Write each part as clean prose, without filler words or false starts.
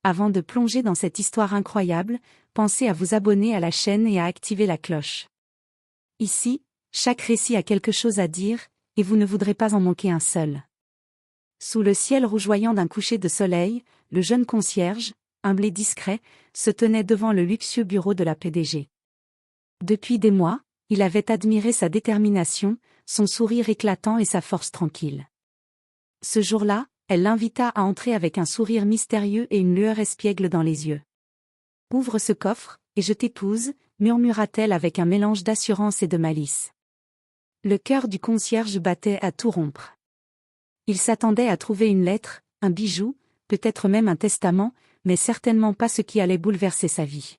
Avant de plonger dans cette histoire incroyable, pensez à vous abonner à la chaîne et à activer la cloche. Ici, chaque récit a quelque chose à dire, et vous ne voudrez pas en manquer un seul. Sous le ciel rougeoyant d'un coucher de soleil, le jeune concierge, humble et discret, se tenait devant le luxueux bureau de la PDG. Depuis des mois, il avait admiré sa détermination, son sourire éclatant et sa force tranquille. Ce jour-là, elle l'invita à entrer avec un sourire mystérieux et une lueur espiègle dans les yeux. « Ouvre ce coffre, et je t'épouse », murmura-t-elle avec un mélange d'assurance et de malice. Le cœur du concierge battait à tout rompre. Il s'attendait à trouver une lettre, un bijou, peut-être même un testament, mais certainement pas ce qui allait bouleverser sa vie.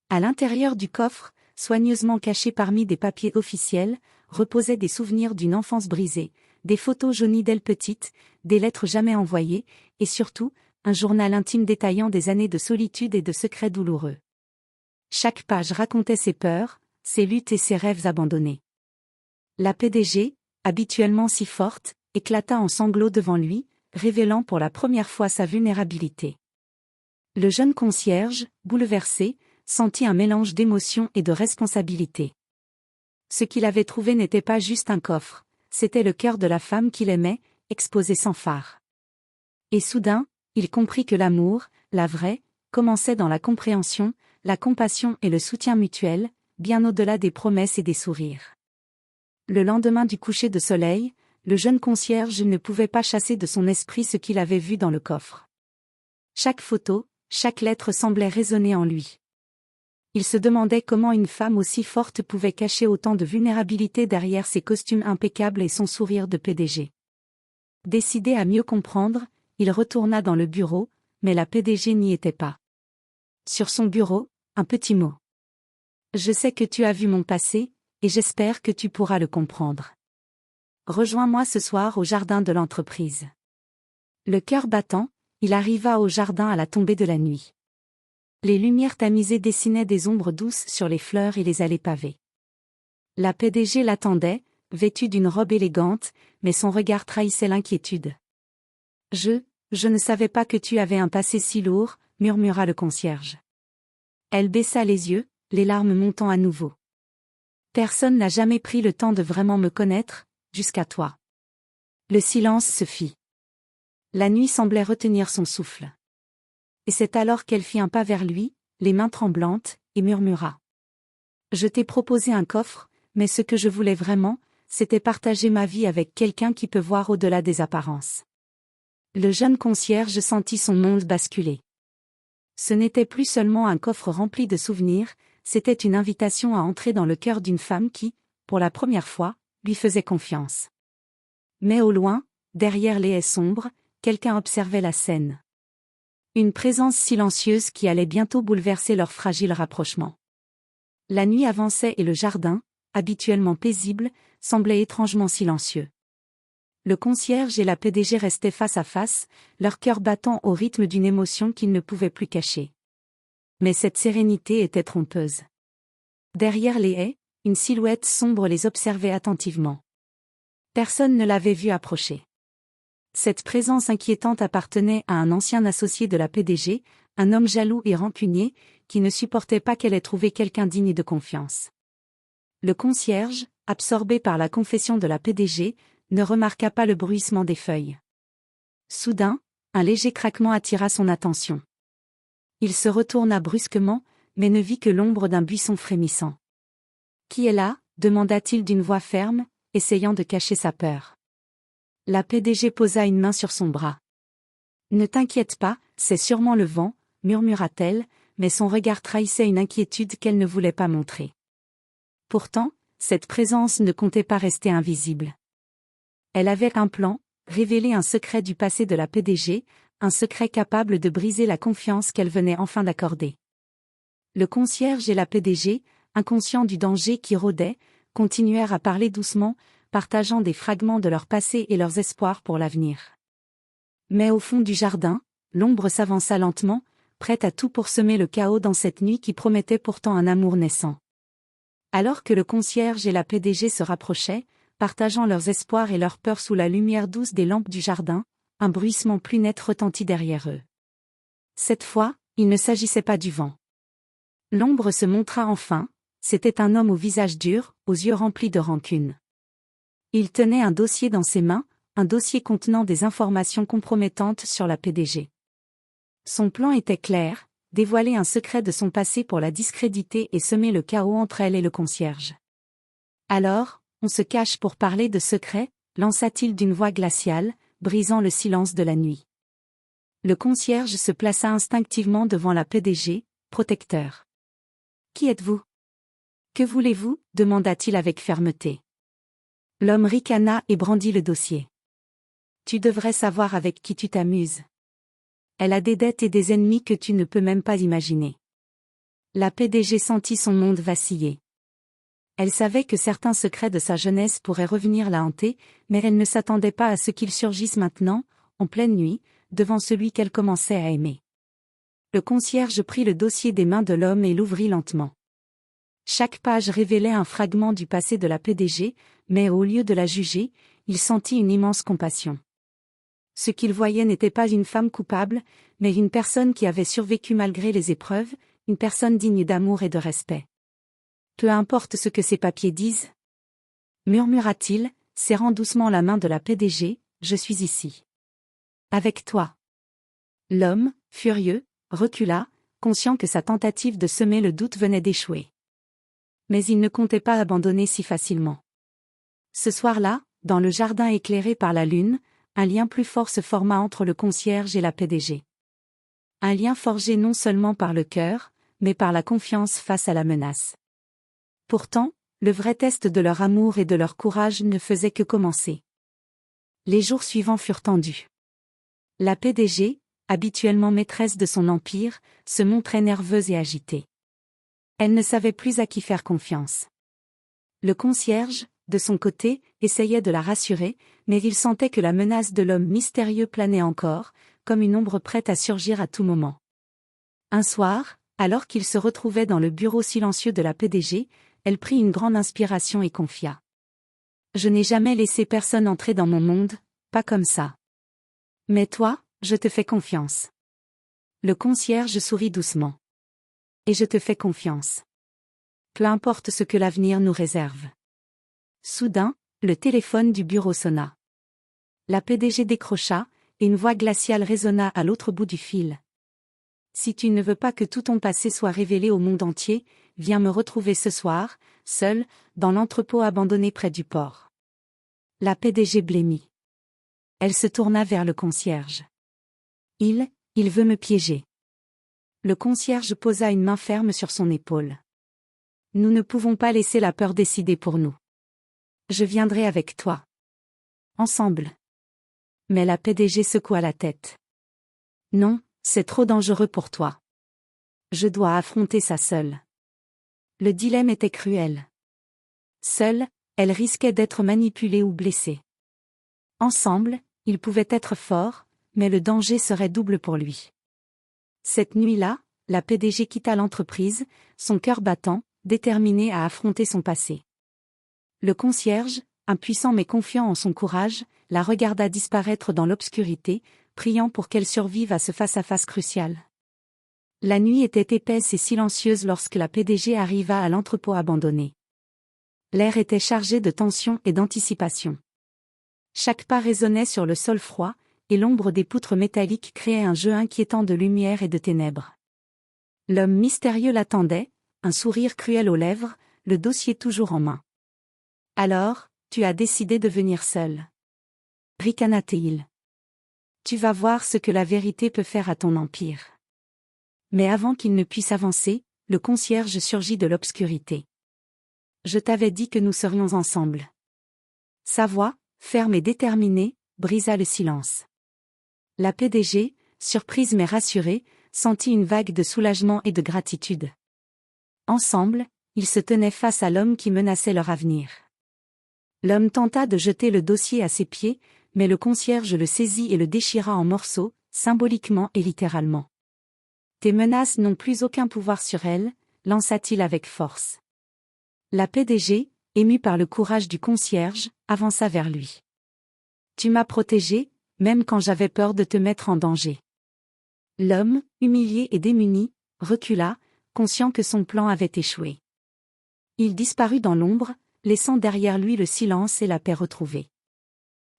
À l'intérieur du coffre, soigneusement caché parmi des papiers officiels, reposaient des souvenirs d'une enfance brisée, des photos jaunies d'elle petite, des lettres jamais envoyées, et surtout, un journal intime détaillant des années de solitude et de secrets douloureux. Chaque page racontait ses peurs, ses luttes et ses rêves abandonnés. La PDG, habituellement si forte, éclata en sanglots devant lui, révélant pour la première fois sa vulnérabilité. Le jeune concierge, bouleversé, sentit un mélange d'émotion et de responsabilité. Ce qu'il avait trouvé n'était pas juste un coffre, c'était le cœur de la femme qu'il aimait, exposé sans fard. Et soudain, il comprit que l'amour, la vraie, commençait dans la compréhension, la compassion et le soutien mutuel, bien au-delà des promesses et des sourires. Le lendemain du coucher de soleil, le jeune concierge ne pouvait pas chasser de son esprit ce qu'il avait vu dans le coffre. Chaque photo, chaque lettre semblait résonner en lui. Il se demandait comment une femme aussi forte pouvait cacher autant de vulnérabilité derrière ses costumes impeccables et son sourire de PDG. Décidé à mieux comprendre, il retourna dans le bureau, mais la PDG n'y était pas. Sur son bureau, un petit mot. « Je sais que tu as vu mon passé, et j'espère que tu pourras le comprendre. Rejoins-moi ce soir au jardin de l'entreprise. » Le cœur battant, il arriva au jardin à la tombée de la nuit. Les lumières tamisées dessinaient des ombres douces sur les fleurs et les allées pavées. La PDG l'attendait, vêtue d'une robe élégante, mais son regard trahissait l'inquiétude. « Je ne savais pas que tu avais un passé si lourd », murmura le concierge. Elle baissa les yeux, les larmes montant à nouveau. « Personne n'a jamais pris le temps de vraiment me connaître, jusqu'à toi. » Le silence se fit. La nuit semblait retenir son souffle. Et c'est alors qu'elle fit un pas vers lui, les mains tremblantes, et murmura. « Je t'ai proposé un coffre, mais ce que je voulais vraiment, c'était partager ma vie avec quelqu'un qui peut voir au-delà des apparences. » Le jeune concierge sentit son monde basculer. Ce n'était plus seulement un coffre rempli de souvenirs, c'était une invitation à entrer dans le cœur d'une femme qui, pour la première fois, lui faisait confiance. Mais au loin, derrière les haies sombres, quelqu'un observait la scène. Une présence silencieuse qui allait bientôt bouleverser leur fragile rapprochement. La nuit avançait et le jardin, habituellement paisible, semblait étrangement silencieux. Le concierge et la PDG restaient face à face, leur cœur battant au rythme d'une émotion qu'ils ne pouvaient plus cacher. Mais cette sérénité était trompeuse. Derrière les haies, une silhouette sombre les observait attentivement. Personne ne l'avait vue approcher. Cette présence inquiétante appartenait à un ancien associé de la PDG, un homme jaloux et rancunier, qui ne supportait pas qu'elle ait trouvé quelqu'un digne de confiance. Le concierge, absorbé par la confession de la PDG, ne remarqua pas le bruissement des feuilles. Soudain, un léger craquement attira son attention. Il se retourna brusquement, mais ne vit que l'ombre d'un buisson frémissant. « Qui est là ?» demanda-t-il d'une voix ferme, essayant de cacher sa peur. La PDG posa une main sur son bras. « Ne t'inquiète pas, c'est sûrement le vent », murmura-t-elle, mais son regard trahissait une inquiétude qu'elle ne voulait pas montrer. Pourtant, cette présence ne comptait pas rester invisible. Elle avait un plan, révéler un secret du passé de la PDG, un secret capable de briser la confiance qu'elle venait enfin d'accorder. Le concierge et la PDG, inconscients du danger qui rôdait, continuèrent à parler doucement, partageant des fragments de leur passé et leurs espoirs pour l'avenir. Mais au fond du jardin, l'ombre s'avança lentement, prête à tout pour semer le chaos dans cette nuit qui promettait pourtant un amour naissant. Alors que le concierge et la PDG se rapprochaient, partageant leurs espoirs et leurs peurs sous la lumière douce des lampes du jardin, un bruissement plus net retentit derrière eux. Cette fois, il ne s'agissait pas du vent. L'ombre se montra enfin, c'était un homme au visage dur, aux yeux remplis de rancune. Il tenait un dossier dans ses mains, un dossier contenant des informations compromettantes sur la PDG. Son plan était clair, dévoiler un secret de son passé pour la discréditer et semer le chaos entre elle et le concierge. Alors, on se cache pour parler de secret, lança-t-il d'une voix glaciale, brisant le silence de la nuit. Le concierge se plaça instinctivement devant la PDG, protecteur. « Qui êtes-vous ? Que voulez-vous ? Demanda-t-il avec fermeté. L'homme ricana et brandit le dossier. « Tu devrais savoir avec qui tu t'amuses. Elle a des dettes et des ennemis que tu ne peux même pas imaginer. » La PDG sentit son monde vaciller. Elle savait que certains secrets de sa jeunesse pourraient revenir la hanter, mais elle ne s'attendait pas à ce qu'ils surgissent maintenant, en pleine nuit, devant celui qu'elle commençait à aimer. Le concierge prit le dossier des mains de l'homme et l'ouvrit lentement. Chaque page révélait un fragment du passé de la PDG, mais au lieu de la juger, il sentit une immense compassion. Ce qu'il voyait n'était pas une femme coupable, mais une personne qui avait survécu malgré les épreuves, une personne digne d'amour et de respect. Peu importe ce que ces papiers disent, murmura-t-il, serrant doucement la main de la PDG, je suis ici. Avec toi. L'homme, furieux, recula, conscient que sa tentative de semer le doute venait d'échouer. Mais il ne comptait pas abandonner si facilement. Ce soir-là, dans le jardin éclairé par la lune, un lien plus fort se forma entre le concierge et la PDG. Un lien forgé non seulement par le cœur, mais par la confiance face à la menace. Pourtant, le vrai test de leur amour et de leur courage ne faisait que commencer. Les jours suivants furent tendus. La PDG, habituellement maîtresse de son empire, se montrait nerveuse et agitée. Elle ne savait plus à qui faire confiance. Le concierge, de son côté, essayait de la rassurer, mais il sentait que la menace de l'homme mystérieux planait encore, comme une ombre prête à surgir à tout moment. Un soir, alors qu'il se retrouvait dans le bureau silencieux de la PDG, elle prit une grande inspiration et confia. « Je n'ai jamais laissé personne entrer dans mon monde, pas comme ça. Mais toi, je te fais confiance. » Le concierge sourit doucement. « Et je te fais confiance. Peu importe ce que l'avenir nous réserve. » Soudain, le téléphone du bureau sonna. La PDG décrocha, et une voix glaciale résonna à l'autre bout du fil. « Si tu ne veux pas que tout ton passé soit révélé au monde entier, viens me retrouver ce soir, seul, dans l'entrepôt abandonné près du port. » La PDG blêmit. Elle se tourna vers le concierge. « Il veut me piéger. » Le concierge posa une main ferme sur son épaule. « Nous ne pouvons pas laisser la peur décider pour nous. Je viendrai avec toi. Ensemble. » Mais la PDG secoua la tête. « Non, c'est trop dangereux pour toi. Je dois affronter ça seule. » Le dilemme était cruel. Seule, elle risquait d'être manipulée ou blessée. Ensemble, ils pouvaient être forts, mais le danger serait double pour lui. Cette nuit-là, la PDG quitta l'entreprise, son cœur battant, déterminée à affronter son passé. Le concierge, impuissant mais confiant en son courage, la regarda disparaître dans l'obscurité, priant pour qu'elle survive à ce face-à-face crucial. La nuit était épaisse et silencieuse lorsque la PDG arriva à l'entrepôt abandonné. L'air était chargé de tension et d'anticipation. Chaque pas résonnait sur le sol froid, et l'ombre des poutres métalliques créait un jeu inquiétant de lumière et de ténèbres. L'homme mystérieux l'attendait, un sourire cruel aux lèvres, le dossier toujours en main. « Alors, tu as décidé de venir seul. » ricana-t-il. « Tu vas voir ce que la vérité peut faire à ton empire. » Mais avant qu'il ne puisse avancer, le concierge surgit de l'obscurité. « Je t'avais dit que nous serions ensemble. » Sa voix, ferme et déterminée, brisa le silence. La PDG, surprise mais rassurée, sentit une vague de soulagement et de gratitude. Ensemble, ils se tenaient face à l'homme qui menaçait leur avenir. L'homme tenta de jeter le dossier à ses pieds, mais le concierge le saisit et le déchira en morceaux, symboliquement et littéralement. « Tes menaces n'ont plus aucun pouvoir sur elle, » lança-t-il avec force. La PDG, émue par le courage du concierge, avança vers lui. « Tu m'as protégé, même quand j'avais peur de te mettre en danger. L'homme, humilié et démuni, recula, conscient que son plan avait échoué. Il disparut dans l'ombre, laissant derrière lui le silence et la paix retrouvée.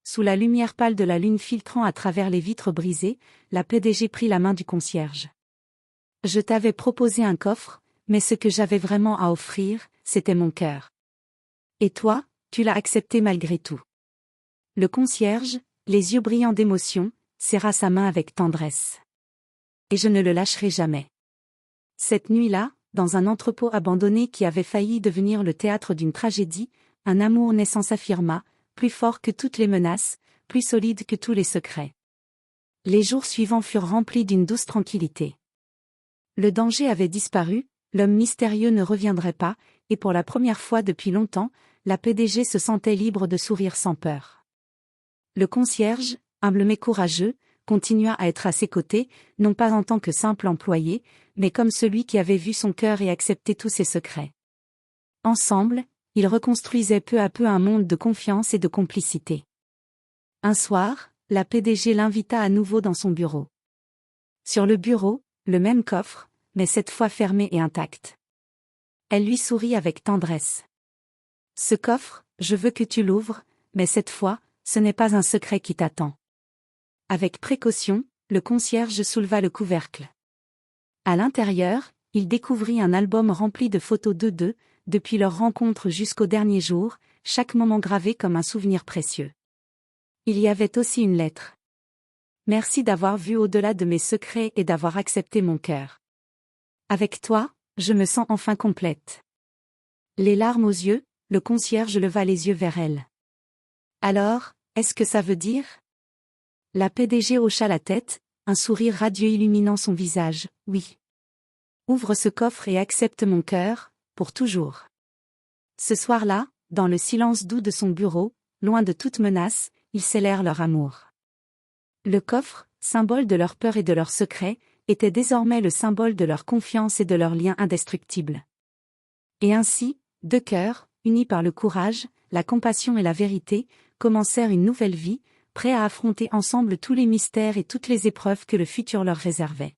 Sous la lumière pâle de la lune filtrant à travers les vitres brisées, la PDG prit la main du concierge. « Je t'avais proposé un coffre, mais ce que j'avais vraiment à offrir, c'était mon cœur. Et toi, tu l'as accepté malgré tout. » Le concierge, les yeux brillants d'émotion, serra sa main avec tendresse. « Et je ne le lâcherai jamais. » Cette nuit-là, dans un entrepôt abandonné qui avait failli devenir le théâtre d'une tragédie, un amour naissant s'affirma, plus fort que toutes les menaces, plus solide que tous les secrets. Les jours suivants furent remplis d'une douce tranquillité. Le danger avait disparu, l'homme mystérieux ne reviendrait pas, et pour la première fois depuis longtemps, la PDG se sentait libre de sourire sans peur. Le concierge, humble mais courageux, continua à être à ses côtés, non pas en tant que simple employé, mais comme celui qui avait vu son cœur et accepté tous ses secrets. Ensemble, ils reconstruisaient peu à peu un monde de confiance et de complicité. Un soir, la PDG l'invita à nouveau dans son bureau. Sur le bureau, le même coffre, mais cette fois fermé et intact. Elle lui sourit avec tendresse. « Ce coffre, je veux que tu l'ouvres, mais cette fois, ce n'est pas un secret qui t'attend. » Avec précaution, le concierge souleva le couvercle. À l'intérieur, il découvrit un album rempli de photos d'eux deux, depuis leur rencontre jusqu'au dernier jour, chaque moment gravé comme un souvenir précieux. Il y avait aussi une lettre. « Merci d'avoir vu au-delà de mes secrets et d'avoir accepté mon cœur. Avec toi, je me sens enfin complète. » Les larmes aux yeux, le concierge leva les yeux vers elle. « Alors, est-ce que ça veut dire ?» La PDG hocha la tête, un sourire radieux illuminant son visage. « Oui. Ouvre ce coffre et accepte mon cœur, pour toujours. » Ce soir-là, dans le silence doux de son bureau, loin de toute menace, ils scellèrent leur amour. Le coffre, symbole de leur peur et de leurs secrets, était désormais le symbole de leur confiance et de leur lien indestructible. Et ainsi, deux cœurs, unis par le courage, la compassion et la vérité, commencèrent une nouvelle vie, prêts à affronter ensemble tous les mystères et toutes les épreuves que le futur leur réservait.